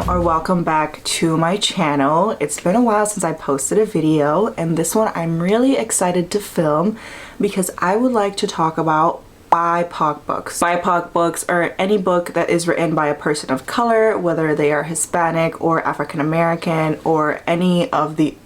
or welcome back to my channel. It's been a while since I posted a video, and this one I'm really excited to film because I would like to talk about BIPOC books. BIPOC books are any book that is written by a person of color, whether they are Hispanic or African American or any of the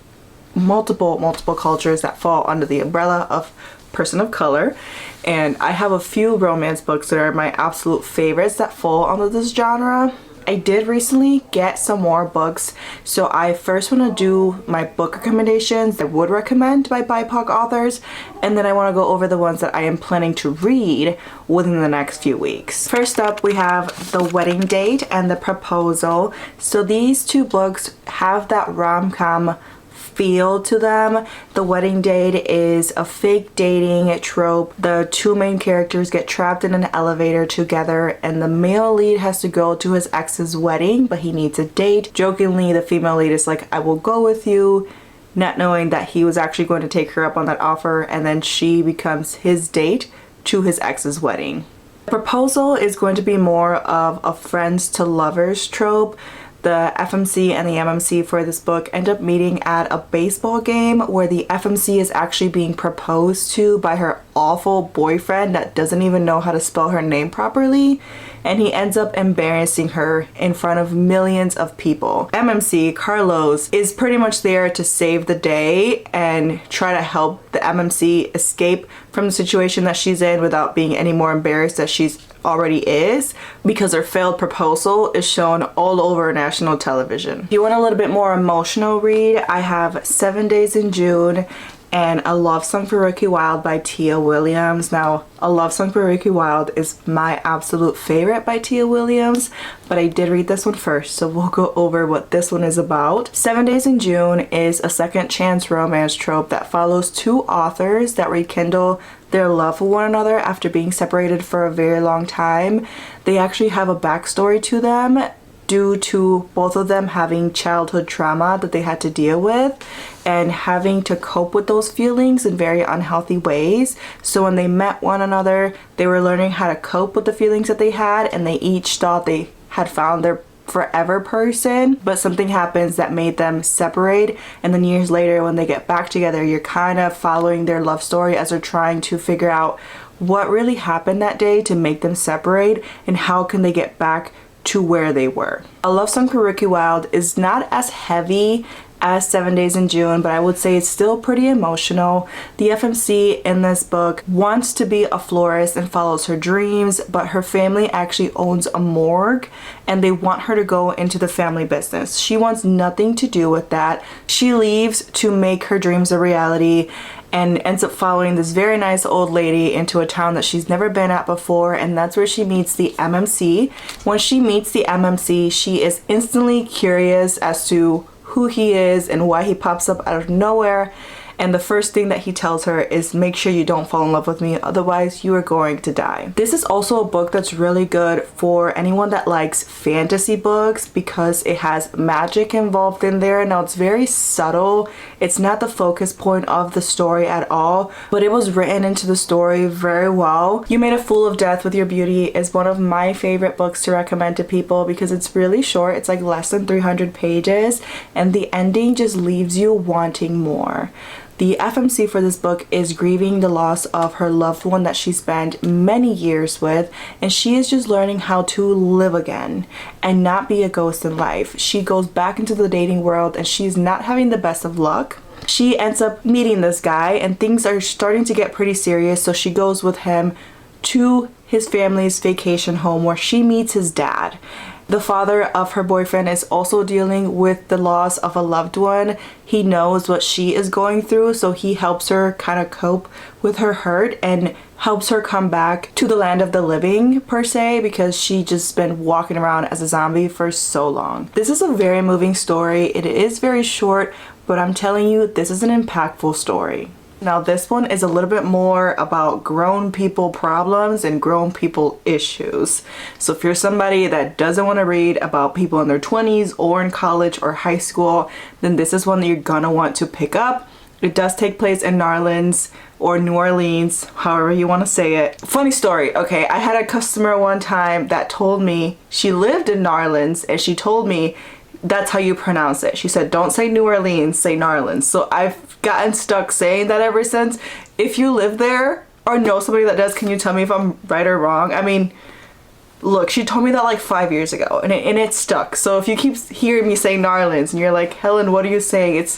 multiple cultures that fall under the umbrella of person of color. And I have a few romance books that are my absolute favorites that fall under this genre. I did recently get some more books, so I first want to do my book recommendations I would recommend by BIPOC authors, and then I want to go over the ones that I am planning to read within the next few weeks. First up, we have The Wedding Date and The Proposal. So these two books have that rom-com feel to them. The Wedding Date is a fake dating trope. The two main characters get trapped in an elevator together, and the male lead has to go to his ex's wedding, but he needs a date. Jokingly, the female lead is like, I will go with you, not knowing that he was actually going to take her up on that offer, and then she becomes his date to his ex's wedding. The Proposal is going to be more of a friends to lovers trope. The FMC and the MMC for this book end up meeting at a baseball game where the FMC is actually being proposed to by her awful boyfriend that doesn't even know how to spell her name properly, and he ends up embarrassing her in front of millions of people. MMC, Carlos, is pretty much there to save the day and try to help the MMC escape from the situation that she's in without being any more embarrassed that she's already is, because her failed proposal is shown all over national television. If you want a little bit more emotional read, I have 7 Days in June and A Love Song for Ricky Wilde by Tia Williams. Now, A Love Song for Ricky Wilde is my absolute favorite by Tia Williams, but I did read this one first, so we'll go over what this one is about. 7 Days in June is a second chance romance trope that follows two authors that rekindle their love for one another after being separated for a very long time. They actually have a backstory to them due to both of them having childhood trauma that they had to deal with and having to cope with those feelings in very unhealthy ways. So when they met one another, they were learning how to cope with the feelings that they had, and they each thought they had found their forever person, but something happens that made them separate, and then years later when they get back together, you're kind of following their love story as they're trying to figure out what really happened that day to make them separate and how can they get back to where they were. A Love Song for Ricky Wilde is not as heavy as 7 Days in June, but I would say it's still pretty emotional. The FMC in this book wants to be a florist and follows her dreams, but her family actually owns a morgue and they want her to go into the family business. She wants nothing to do with that. She leaves to make her dreams a reality and ends up following this very nice old lady into a town that she's never been at before, and that's where she meets the MMC. When she meets the MMC, she is instantly curious as to who he is and why he pops up out of nowhere, and the first thing that he tells her is make sure you don't fall in love with me, otherwise you are going to die. This is also a book that's really good for anyone that likes fantasy books because it has magic involved in there. Now, it's very subtle, it's not the focus point of the story at all, but it was written into the story very well. You Made a Fool of Death with Your Beauty is one of my favorite books to recommend to people because it's really short. It's like less than 300 pages and the ending just leaves you wanting more. The FMC for this book is grieving the loss of her loved one that she spent many years with, and she is just learning how to live again and not be a ghost in life. She goes back into the dating world and she's not having the best of luck. She ends up meeting this guy and things are starting to get pretty serious, so she goes with him to his family's vacation home where she meets his dad. The father of her boyfriend is also dealing with the loss of a loved one. He knows what she is going through, so he helps her kind of cope with her hurt and helps her come back to the land of the living per se, because she just been walking around as a zombie for so long. This is a very moving story. It is very short, but I'm telling you, this is an impactful story. Now, this one is a little bit more about grown people problems and grown people issues. So if you're somebody that doesn't want to read about people in their 20s or in college or high school, then this is one that you're gonna want to pick up. It does take place in New Orleans or New Orleans, however you want to say it. Funny story, okay, I had a customer one time that told me she lived in New Orleans and she told me that's how you pronounce it. She said, don't say New Orleans, say New Orleans. So I've gotten stuck saying that ever since. If you live there or know somebody that does, can you tell me if I'm right or wrong? I mean, look, she told me that like 5 years ago and it stuck. So if you keep hearing me saying New Orleans and you're like, Helen, what are you saying?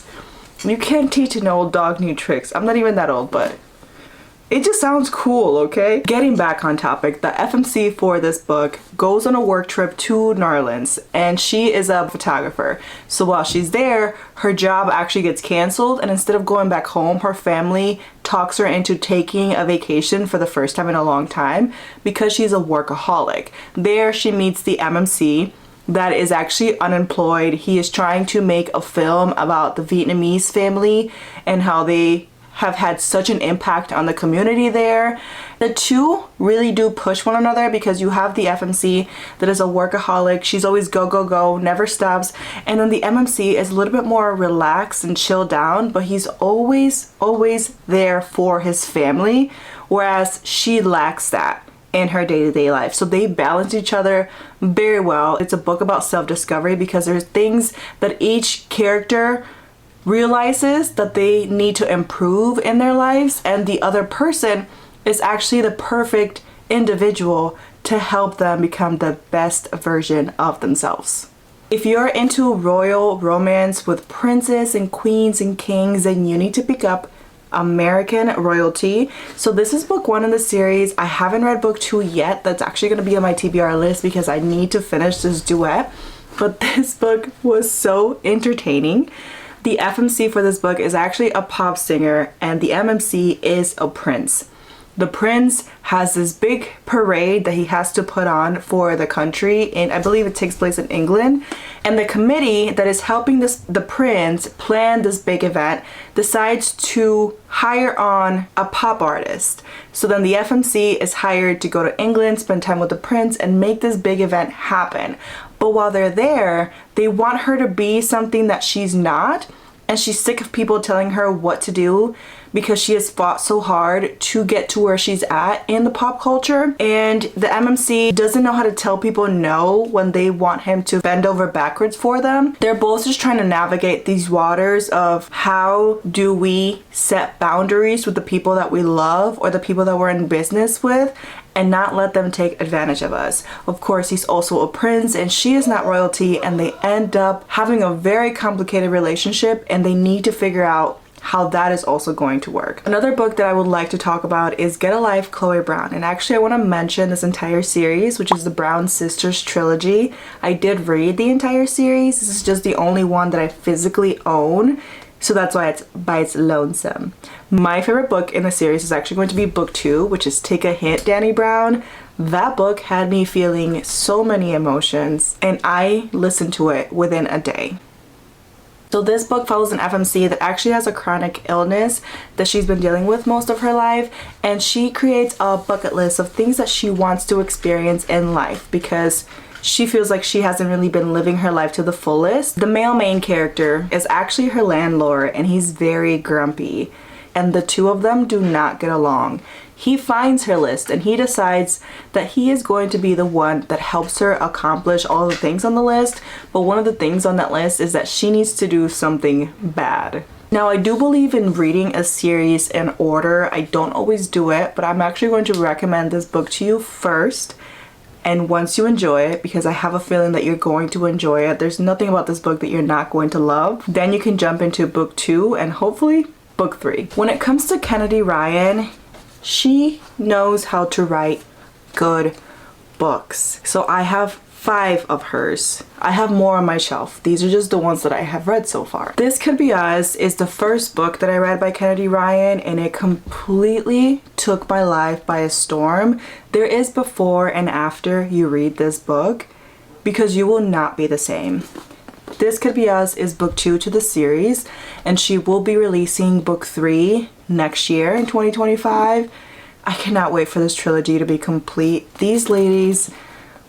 You can't teach an old dog new tricks. I'm not even that old, but it just sounds cool, okay? Getting back on topic, the FMC for this book goes on a work trip to New Orleans, and she is a photographer. So while she's there, her job actually gets canceled, and instead of going back home, her family talks her into taking a vacation for the first time in a long time because she's a workaholic. There she meets the MMC that is actually unemployed. He is trying to make a film about the Vietnamese family and how they have had such an impact on the community there. The two really do push one another because you have the FMC that is a workaholic. She's always go, go, go, never stops. And then the MMC is a little bit more relaxed and chilled down, but he's always, always there for his family, whereas she lacks that in her day-to-day life. So they balance each other very well. It's a book about self-discovery because there's things that each character realizes that they need to improve in their lives, and the other person is actually the perfect individual to help them become the best version of themselves. If you're into royal romance with princes and queens and kings, then you need to pick up American Royalty. So this is book 1 in the series. I haven't read book 2 yet. That's actually going to be on my TBR list because I need to finish this duet. But this book was so entertaining. The FMC for this book is actually a pop singer and the MMC is a prince. The prince has this big parade that he has to put on for the country, and I believe it takes place in England. And the committee that is helping the prince plan this big event decides to hire on a pop artist. So then the FMC is hired to go to England, spend time with the prince, and make this big event happen. But while they're there, they want her to be something that she's not, and she's sick of people telling her what to do because she has fought so hard to get to where she's at in the pop culture. And the MMC doesn't know how to tell people no when they want him to bend over backwards for them. They're both just trying to navigate these waters of how do we set boundaries with the people that we love or the people that we're in business with and not let them take advantage of us. Of course, he's also a prince and she is not royalty, and they end up having a very complicated relationship, and they need to figure out how that is also going to work. Another book that I would like to talk about is Get a Life, Chloe Brown. And actually I want to mention this entire series, which is the Brown Sisters trilogy. I did read the entire series. This is just the only one that I physically own, so that's why it's by its lonesome. My favorite book in the series is actually going to be book 2, which is Take a Hint, Danny Brown. That book had me feeling so many emotions, and I listened to it within a day. So this book follows an FMC that actually has a chronic illness that she's been dealing with most of her life, and she creates a bucket list of things that she wants to experience in life because she feels like she hasn't really been living her life to the fullest. The male main character is actually her landlord, and he's very grumpy, and the two of them do not get along. He finds her list and he decides that he is going to be the one that helps her accomplish all the things on the list, but one of the things on that list is that she needs to do something bad. Now, I do believe in reading a series in order. I don't always do it, but I'm actually going to recommend this book to you first. And once you enjoy it, because I have a feeling that you're going to enjoy it, there's nothing about this book that you're not going to love, then you can jump into book 2 and hopefully book 3. When it comes to Kennedy Ryan, she knows how to write good books. So I have 5 of hers. I have more on my shelf. These are just the ones that I have read so far. This Could Be Us is the first book that I read by Kennedy Ryan, and it completely took my life by a storm. There is before and after you read this book because you will not be the same. This Could Be Us is book 2 to the series, and she will be releasing book 3 next year in 2025. I cannot wait for this trilogy to be complete. These ladies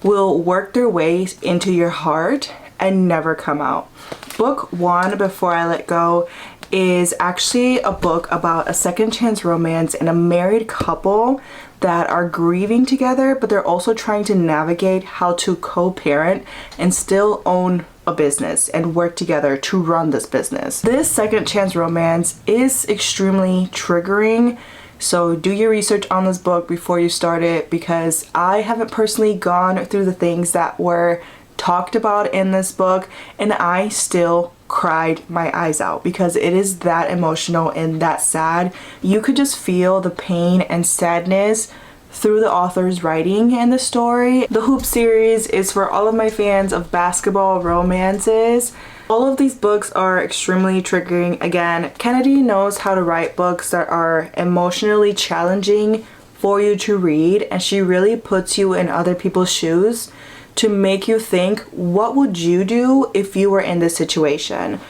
will work their way into your heart and never come out. Book 1, Before I Let Go, is actually a book about a second chance romance and a married couple that are grieving together, but they're also trying to navigate how to co-parent and still own a business and work together to run this business. This second chance romance is extremely triggering, so do your research on this book before you start it, because I haven't personally gone through the things that were talked about in this book, and I still cried my eyes out because it is that emotional and that sad. You could just feel the pain and sadness through the author's writing in the story. The Hoop series is for all of my fans of basketball romances. All of these books are extremely triggering. Again, Kennedy knows how to write books that are emotionally challenging for you to read, and she really puts you in other people's shoes to make you think, what would you do if you were in this situation?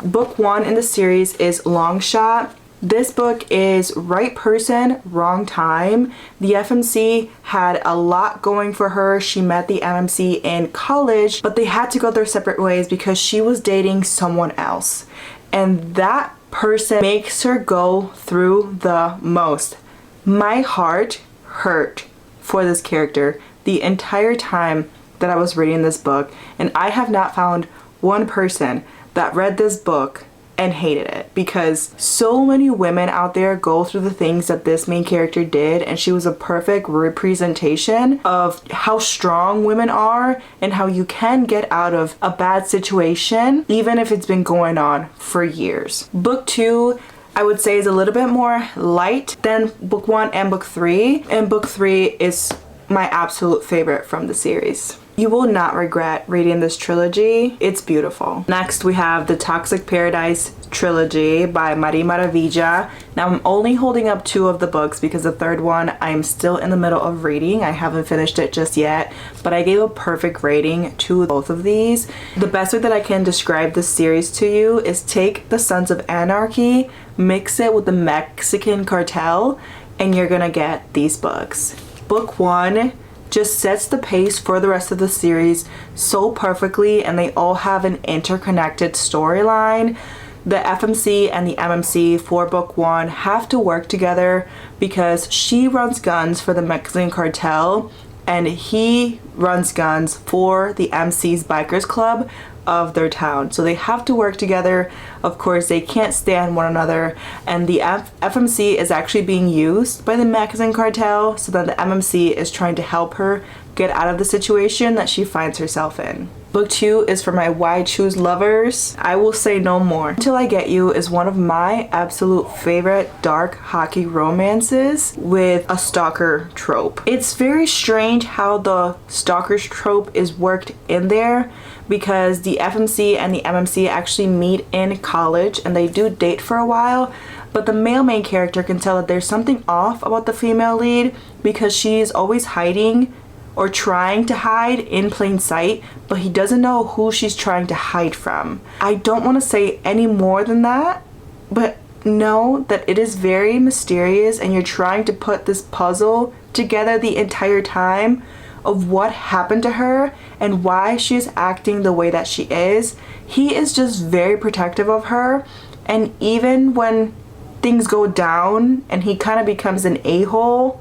Book 1 in the series is Long Shot. This book is right person, wrong time. The FMC had a lot going for her. She met the MMC in college, but they had to go their separate ways because she was dating someone else. And that person makes her go through the most. My heart hurt for this character the entire time that I was reading this book, and I have not found one person that read this book and hated it, because so many women out there go through the things that this main character did, and she was a perfect representation of how strong women are and how you can get out of a bad situation even if it's been going on for years. Book 2, I would say, is a little bit more light than book 1 and book 3, and book 3 is my absolute favorite from the series. You will not regret reading this trilogy. It's beautiful. Next, we have the Toxic Paradise trilogy by Marie Maravilla. Now, I'm only holding up 2 of the books because the third one I'm still in the middle of reading. I haven't finished it just yet, but I gave a perfect rating to both of these. The best way that I can describe this series to you is take the Sons of Anarchy, mix it with the Mexican cartel, and you're gonna get these books. Book 1 just sets the pace for the rest of the series so perfectly, and they all have an interconnected storyline. The FMC and the MMC for book 1 have to work together because she runs guns for the Mexican cartel and he runs guns for the MC's bikers club of their town. So they have to work together. Of course, they can't stand one another, and the FMC is actually being used by the Mexican cartel, so that the MMC is trying to help her get out of the situation that she finds herself in. Book 2 is for my Why Choose lovers. I Will Say No More. Until I Get You is one of my absolute favorite dark hockey romances with a stalker trope. It's very strange how the stalker's trope is worked in there, because the FMC and the MMC actually meet in college and they do date for a while, but the male main character can tell that there's something off about the female lead because she's always hiding or trying to hide in plain sight, but he doesn't know who she's trying to hide from. I don't want to say any more than that, but know that it is very mysterious, and you're trying to put this puzzle together the entire time of what happened to her and why she's acting the way that she is. He is just very protective of her, and even when things go down and he kind of becomes an a-hole,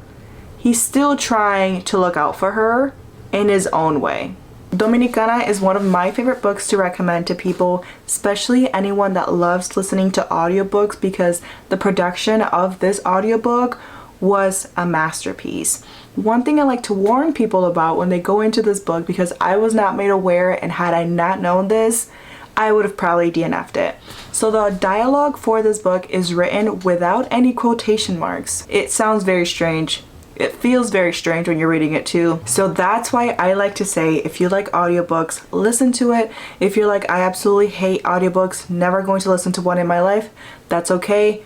he's still trying to look out for her in his own way. Dominicana is one of my favorite books to recommend to people, especially anyone that loves listening to audiobooks, because the production of this audiobook was a masterpiece. One thing I like to warn people about when they go into this book, because I was not made aware, and had I not known this, I would have probably DNF'd it. So the dialogue for this book is written without any quotation marks. It sounds very strange. It feels very strange when you're reading it too. So that's why I like to say, if you like audiobooks, listen to it. If you're like, I absolutely hate audiobooks, never going to listen to one in my life, that's okay.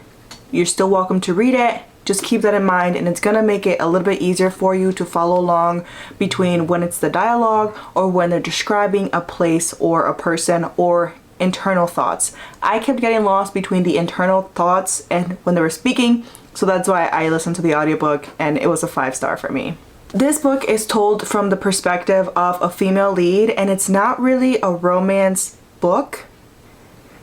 You're still welcome to read it. Just keep that in mind, and it's gonna make it a little bit easier for you to follow along between when it's the dialogue or when they're describing a place or a person or internal thoughts. I kept getting lost between the internal thoughts and when they were speaking, so that's why I listened to the audiobook, and it was a 5-star for me. This book is told from the perspective of a female lead, and it's not really a romance book.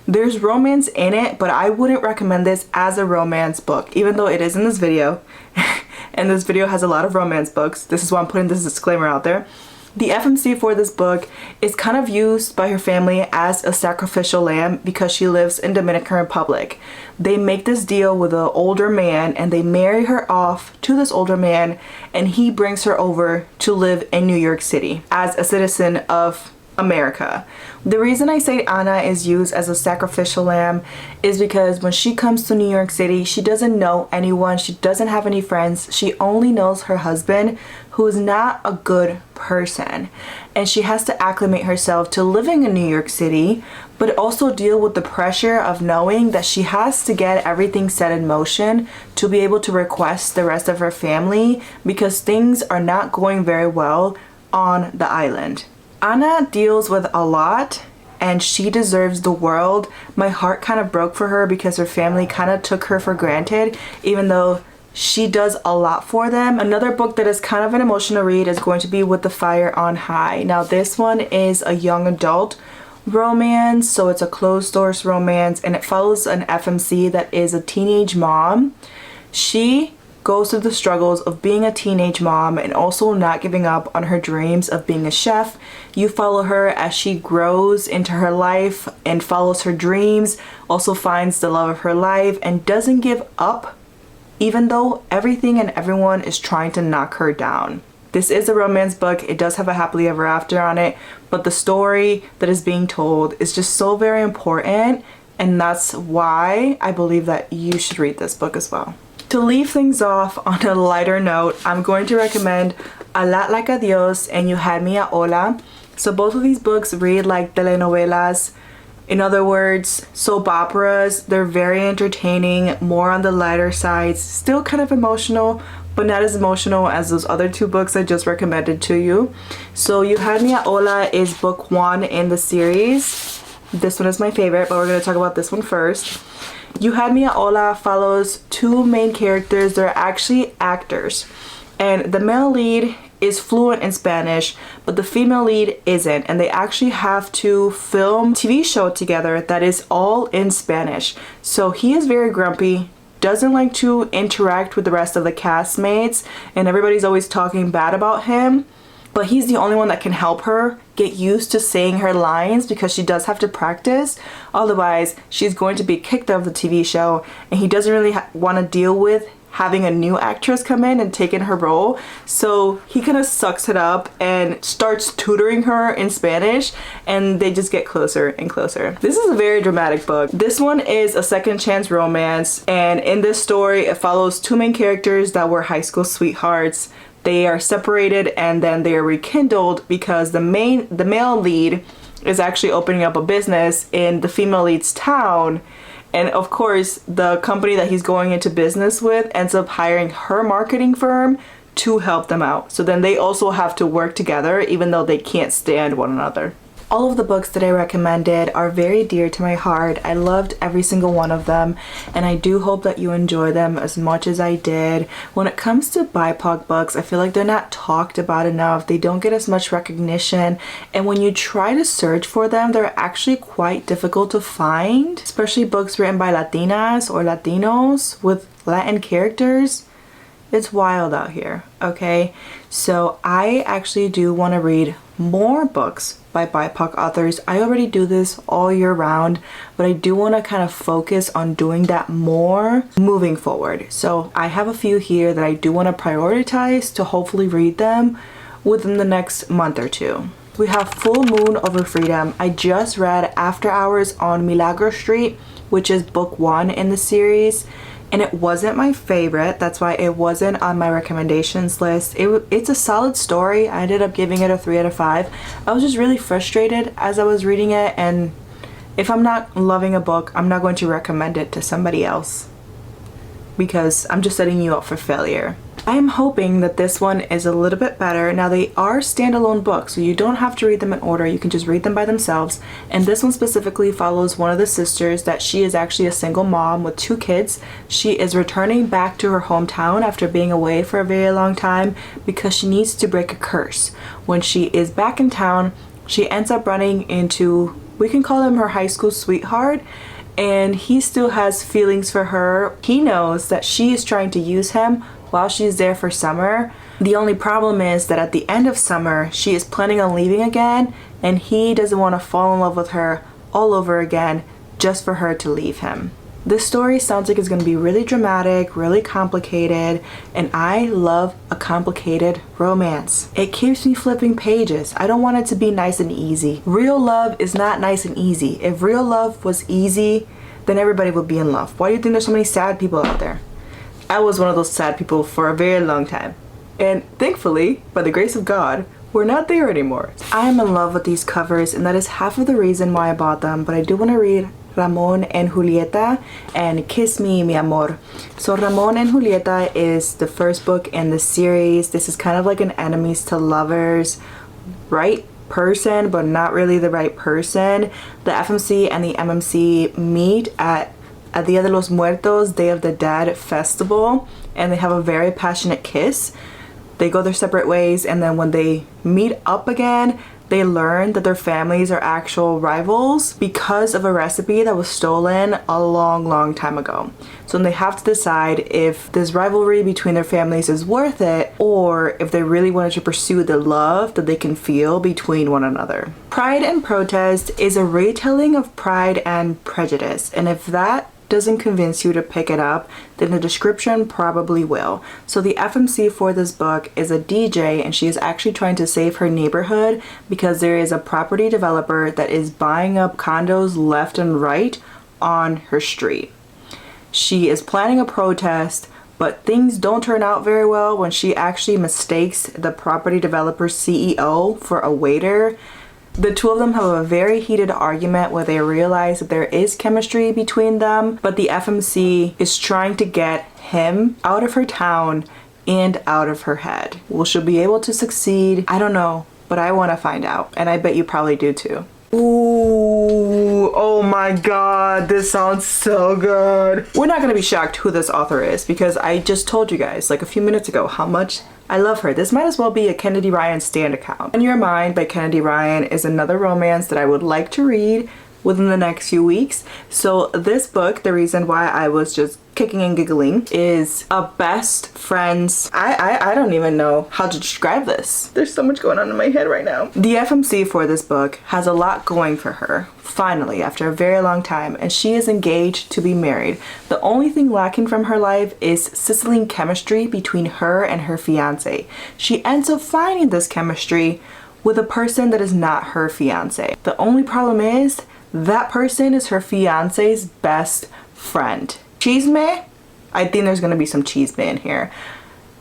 There's romance in it, but I wouldn't recommend this as a romance book, even though it is in this video. And this video has a lot of romance books. This is why I'm putting this disclaimer out there. The FMC for this book is kind of used by her family as a sacrificial lamb because she lives in Dominican Republic. They make this deal with an older man and they marry her off to this older man, and he brings her over to live in New York City as a citizen of America. The reason I say Anna is used as a sacrificial lamb is because when she comes to New York City, she doesn't know anyone, she doesn't have any friends, she only knows her husband, who is not a good person, and she has to acclimate herself to living in New York City, but also deal with the pressure of knowing that she has to get everything set in motion to be able to request the rest of her family because things are not going very well on the island. Anna deals with a lot and she deserves the world. My heart kind of broke for her because her family kind of took her for granted, even though she does a lot for them. Another book that is kind of an emotional read is going to be With the Fire on High. Now this one is a young adult romance, so it's a closed doors romance, and it follows an FMC that is a teenage mom. She goes through the struggles of being a teenage mom and also not giving up on her dreams of being a chef. You follow her as she grows into her life and follows her dreams, also finds the love of her life and doesn't give up even though everything and everyone is trying to knock her down. This is a romance book. It does have a happily ever after on it, but the story that is being told is just so very important, and that's why I believe that you should read this book as well. To leave things off on a lighter note, I'm going to recommend A Lot Like Adios and You Had Me at Hola. So both of these books read like telenovelas. In other words, soap operas. They're very entertaining, more on the lighter side, still kind of emotional, but not as emotional as those other two books I just recommended to you. So You Had Me at Hola is book 1 in the series. This one is my favorite, but we're going to talk about this one first. You Had Me at Hola follows two main characters. They're actually actors, and the male lead is fluent in Spanish, but the female lead isn't, and they actually have to film a TV show together that is all in Spanish. So he is very grumpy, doesn't like to interact with the rest of the castmates, and everybody's always talking bad about him. But he's the only one that can help her get used to saying her lines because she does have to practice. Otherwise, she's going to be kicked out of the TV show, and he doesn't really want to deal with having a new actress come in and take in her role. So he kind of sucks it up and starts tutoring her in Spanish, and they just get closer and closer. This is a very dramatic book. This one is a second chance romance, and in this story, it follows two main characters that were high school sweethearts. They are separated and then they are rekindled because the male lead is actually opening up a business in the female lead's town, and of course the company that he's going into business with ends up hiring her marketing firm to help them out. So then they also have to work together even though they can't stand one another. All of the books that I recommended are very dear to my heart. I loved every single one of them, and I do hope that you enjoy them as much as I did. When it comes to BIPOC books, I feel like they're not talked about enough. They don't get as much recognition, and when you try to search for them, they're actually quite difficult to find, especially books written by Latinas or Latinos with Latin characters. It's wild out here, okay? So I actually do want to read more books by BIPOC authors. I already do this all year round, but I do want to kind of focus on doing that more moving forward. So I have a few here that I do want to prioritize to hopefully read them within the next month or two. We have Full Moon Over Freedom. I just read After Hours on Milagro Street, which is book 1 in the series, and it wasn't my favorite. That's why it wasn't on my recommendations list. It's a solid story. I ended up giving it a 3 out of 5. I was just really frustrated as I was reading it, and if I'm not loving a book, I'm not going to recommend it to somebody else because I'm just setting you up for failure. I am hoping that this one is a little bit better. Now, they are standalone books, so you don't have to read them in order. You can just read them by themselves. And this one specifically follows one of the sisters that she is actually a single mom with 2 kids. She is returning back to her hometown after being away for a very long time because she needs to break a curse. When she is back in town, She ends up running into, we can call him her high school sweetheart, and he still has feelings for her. He knows that she is trying to use him while she's there for summer. The only problem is that at the end of summer, she is planning on leaving again, and he doesn't want to fall in love with her all over again just for her to leave him. This story sounds like it's going to be really dramatic, really complicated, and I love a complicated romance. It keeps me flipping pages. I don't want it to be nice and easy. Real love is not nice and easy. If real love was easy, then everybody would be in love. Why do you think there's so many sad people out there? I was one of those sad people for a very long time. And thankfully, by the grace of God, we're not there anymore. I am in love with these covers, and that is half of the reason why I bought them, but I do want to read Ramon and Julieta and Kiss Me, Mi Amor. So Ramon and Julieta is the first book in the series. This is kind of like an enemies to lovers, right person, but not really the right person. The FMC and the MMC meet at Dia de los Muertos, Day of the Dead festival, and they have a very passionate kiss. They go their separate ways, and then when they meet up again, they learn that their families are actual rivals because of a recipe that was stolen a long time ago. So they have to decide if this rivalry between their families is worth it, or if they really wanted to pursue the love that they can feel between one another. Pride and Protest is a retelling of Pride and Prejudice, and if that doesn't convince you to pick it up, then the description probably will. So the FMC for this book is a DJ, and she is actually trying to save her neighborhood because there is a property developer that is buying up condos left and right on her street. She is planning a protest, but things don't turn out very well when she actually mistakes the property developer's CEO for a waiter. The two of them have a very heated argument where they realize that there is chemistry between them, but the FMC is trying to get him out of her town and out of her head. Will she be able to succeed? I don't know, but I want to find out, and I bet you probably do too. Ooh, oh my god, this sounds so good. We're not gonna be shocked who this author is because I just told you guys like a few minutes ago how much I love her. This might as well be a Kennedy Ryan stan account. On Your Mind by Kennedy Ryan is another romance that I would like to read within the next few weeks. So this book, the reason why I was just kicking and giggling, is a best friends. I don't even know how to describe this. There's so much going on in my head right now. The FMC for this book has a lot going for her, finally, after a very long time, and she is engaged to be married. The only thing lacking from her life is sizzling chemistry between her and her fiance. She ends up finding this chemistry with a person that is not her fiance. The only problem is that person is her fiance's best friend. Chisme? I think there's gonna be some chisme in here.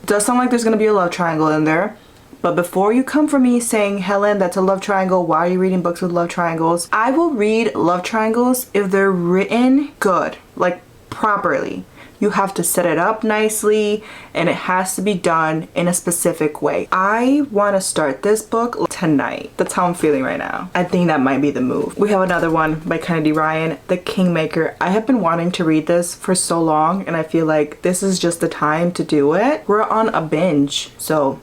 It does sound like there's gonna be a love triangle in there. But before you come for me saying, Helen, that's a love triangle, why are you reading books with love triangles? I will read love triangles if they're written good, like properly. You have to set it up nicely, and it has to be done in a specific way. I want to start this book tonight. That's how I'm feeling right now. I think that might be the move. We have another one by Kennedy Ryan, The Kingmaker. I have been wanting to read this for so long, and I feel like this is just the time to do it. We're on a binge, so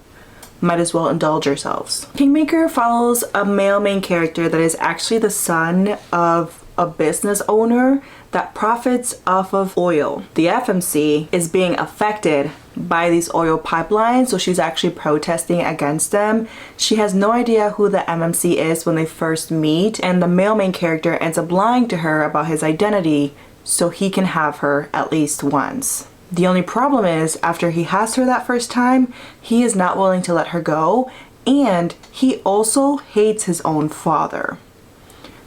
might as well indulge ourselves. Kingmaker follows a male main character that is actually the son of a business owner that profits off of oil. The FMC is being affected by these oil pipelines, so she's actually protesting against them. She has no idea who the MMC is when they first meet, and the male main character ends up lying to her about his identity so he can have her at least once. The only problem is, after he has her that first time, he is not willing to let her go, and he also hates his own father.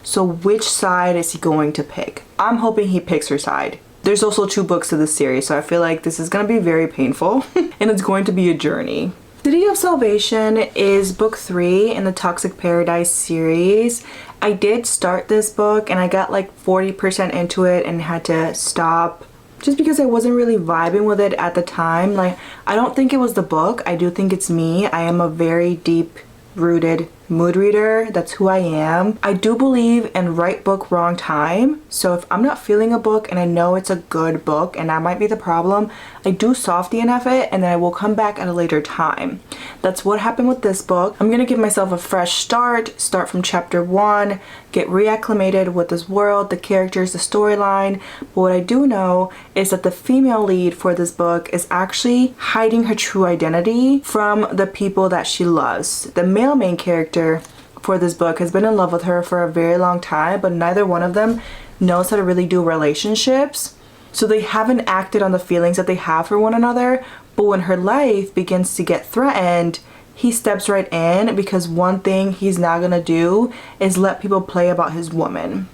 So which side is he going to pick? I'm hoping he picks her side. There's also 2 books to this series, so I feel like this is going to be very painful and it's going to be a journey. City of Salvation is book 3 in the Toxic Paradise series. I did start this book and I got like 40% into it and had to stop just because I wasn't really vibing with it at the time. Like, I don't think it was the book. I do think it's me. I am a very deep rooted mood reader. That's who I am. I do believe in right book, wrong time. So if I'm not feeling a book and I know it's a good book, and that might be the problem, I do softy enough it and then I will come back at a later time. That's what happened with this book. I'm gonna give myself a fresh start from chapter 1, get reacclimated with this world, the characters, the storyline. But what I do know is that the female lead for this book is actually hiding her true identity from the people that she loves. The male main character for this book has been in love with her for a very long time, but neither one of them knows how to really do relationships. So they haven't acted on the feelings that they have for one another. But when her life begins to get threatened, he steps right in, because one thing he's not gonna do is let people play about his woman.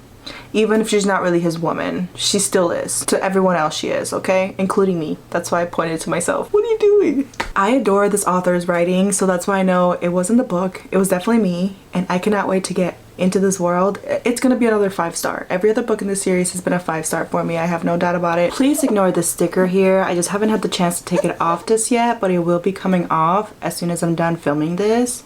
Even if she's not really his woman, she still is. To everyone else she is, okay? Including me. That's why I pointed to myself. What are you doing? I adore this author's writing, so that's why I know it wasn't the book. It was definitely me, and I cannot wait to get into this world. It's gonna be another 5-star. Every other book in this series has been a 5-star for me. I have no doubt about it. Please ignore the sticker here. I just haven't had the chance to take it off just yet, but it will be coming off as soon as I'm done filming this.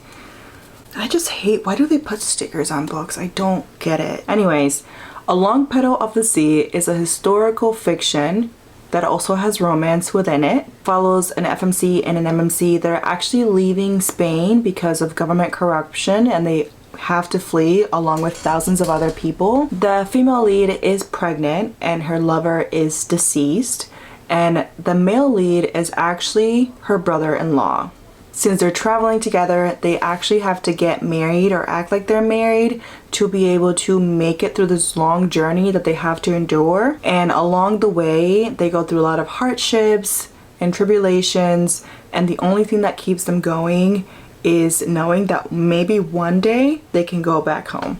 I just hate, why do they put stickers on books? I don't get it. Anyways, A Long Petal of the Sea is a historical fiction that also has romance within it. Follows an FMC and an MMC that are actually leaving Spain because of government corruption, and they have to flee along with thousands of other people. The female lead is pregnant and her lover is deceased, and the male lead is actually her brother-in-law. Since they're traveling together, they actually have to get married or act like they're married to be able to make it through this long journey that they have to endure. And along the way, they go through a lot of hardships and tribulations, and the only thing that keeps them going is knowing that maybe one day they can go back home.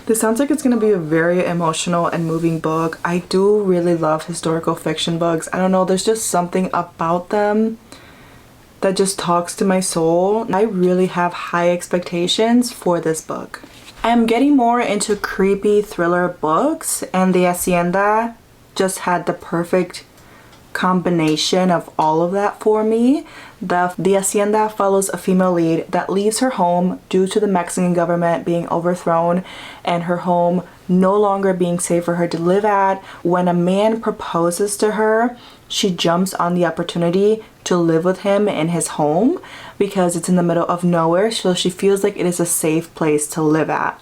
This sounds like it's going to be a very emotional and moving book. I do really love historical fiction books. I don't know, there's just something about them that just talks to my soul. I really have high expectations for this book. I am getting more into creepy thriller books, and The Hacienda just had the perfect combination of all of that for me. The Hacienda follows a female lead that leaves her home due to the Mexican government being overthrown and her home no longer being safe for her to live at. When a man proposes to her, she jumps on the opportunity to live with him in his home because it's in the middle of nowhere, so she feels like it is a safe place to live at.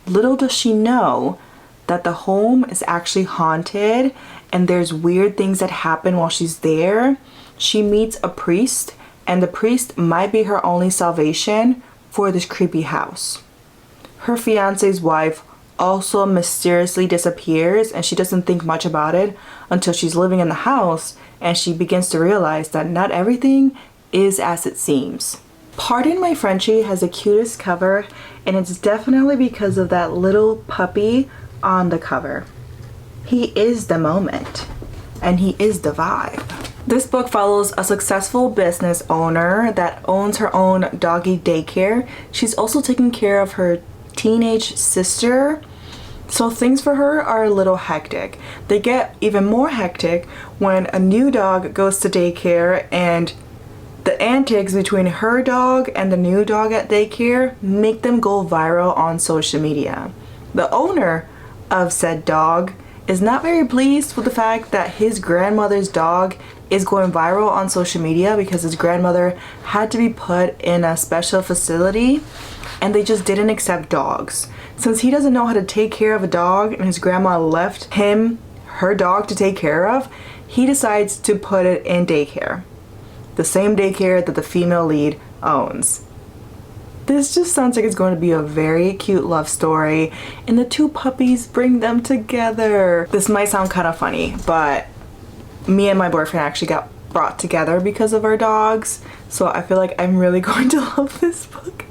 Little does she know that the home is actually haunted and there's weird things that happen while she's there. She meets a priest, and the priest might be her only salvation for this creepy house. Her fiance's wife also mysteriously disappears, and she doesn't think much about it until she's living in the house and she begins to realize that not everything is as it seems. Pardon My Frenchie has the cutest cover, and it's definitely because of that little puppy on the cover. He is the moment, and he is the vibe. This book follows a successful business owner that owns her own doggy daycare. She's also taking care of her teenage sister, so things for her are a little hectic. They get even more hectic when a new dog goes to daycare, and the antics between her dog and the new dog at daycare make them go viral on social media. The owner of said dog is not very pleased with the fact that his grandmother's dog is going viral on social media because his grandmother had to be put in a special facility and they just didn't accept dogs. Since he doesn't know how to take care of a dog and his grandma left him her dog to take care of, he decides to put it in daycare. The same daycare that the female lead owns. This just sounds like it's going to be a very cute love story, and the two puppies bring them together. This might sound kind of funny, but me and my boyfriend actually got brought together because of our dogs, so I feel like I'm really going to love this book.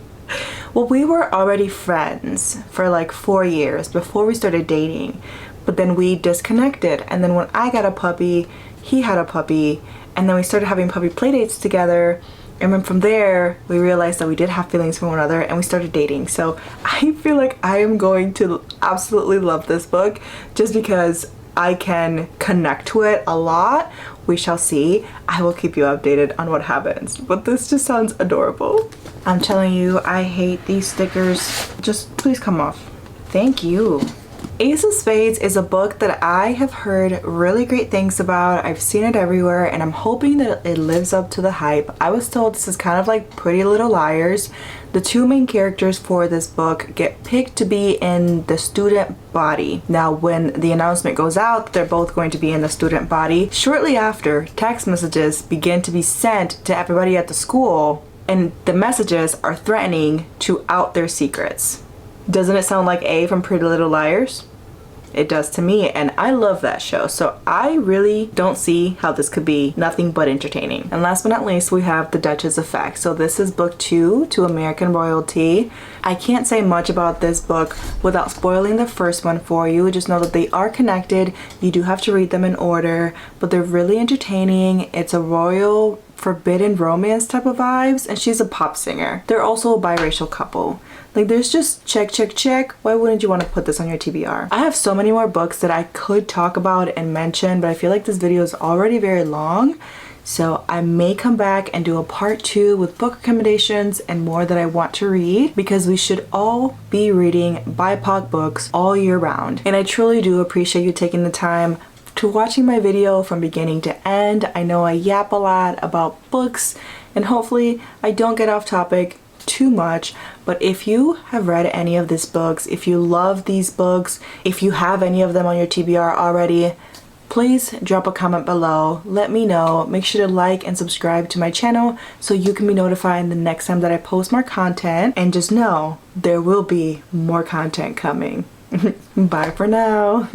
Well, we were already friends for like 4 years before we started dating, but then we disconnected, and then when I got a puppy, he had a puppy, and then we started having puppy playdates together. And then from there, we realized that we did have feelings for one another and we started dating. So I feel like I am going to absolutely love this book just because I can connect to it a lot. We shall see. I will keep you updated on what happens, but this just sounds adorable. I'm telling you, I hate these stickers. Just please come off. Thank you. Ace of Spades is a book that I have heard really great things about. I've seen it everywhere and I'm hoping that it lives up to the hype. I was told this is kind of like Pretty Little Liars. The two main characters for this book get picked to be in the student body. Now, when the announcement goes out that they're both going to be in the student body, shortly after, text messages begin to be sent to everybody at the school, and the messages are threatening to out their secrets. Doesn't it sound like A from Pretty Little Liars? It does to me, and I love that show, so I really don't see how this could be nothing but entertaining. And last but not least, we have The Duchess Effect. So this is book 2 to American Royalty. I can't say much about this book without spoiling the first one for you. Just know that they are connected. You do have to read them in order, but they're really entertaining. It's a royal forbidden romance type of vibes, and she's a pop singer. They're also a biracial couple. Like, there's just check. Why wouldn't you want to put this on your TBR? I have so many more books that I could talk about and mention, but I feel like this video is already very long. So I may come back and do a part 2 with book recommendations and more that I want to read, because we should all be reading BIPOC books all year round. And I truly do appreciate you taking the time to watching my video from beginning to end. I know I yap a lot about books and hopefully I don't get off topic too much, but if you have read any of these books, if you love these books, if you have any of them on your TBR already, please drop a comment below. Let me know. Make sure to like and subscribe to my channel so you can be notified the next time that I post more content, and just know there will be more content coming. Bye for now.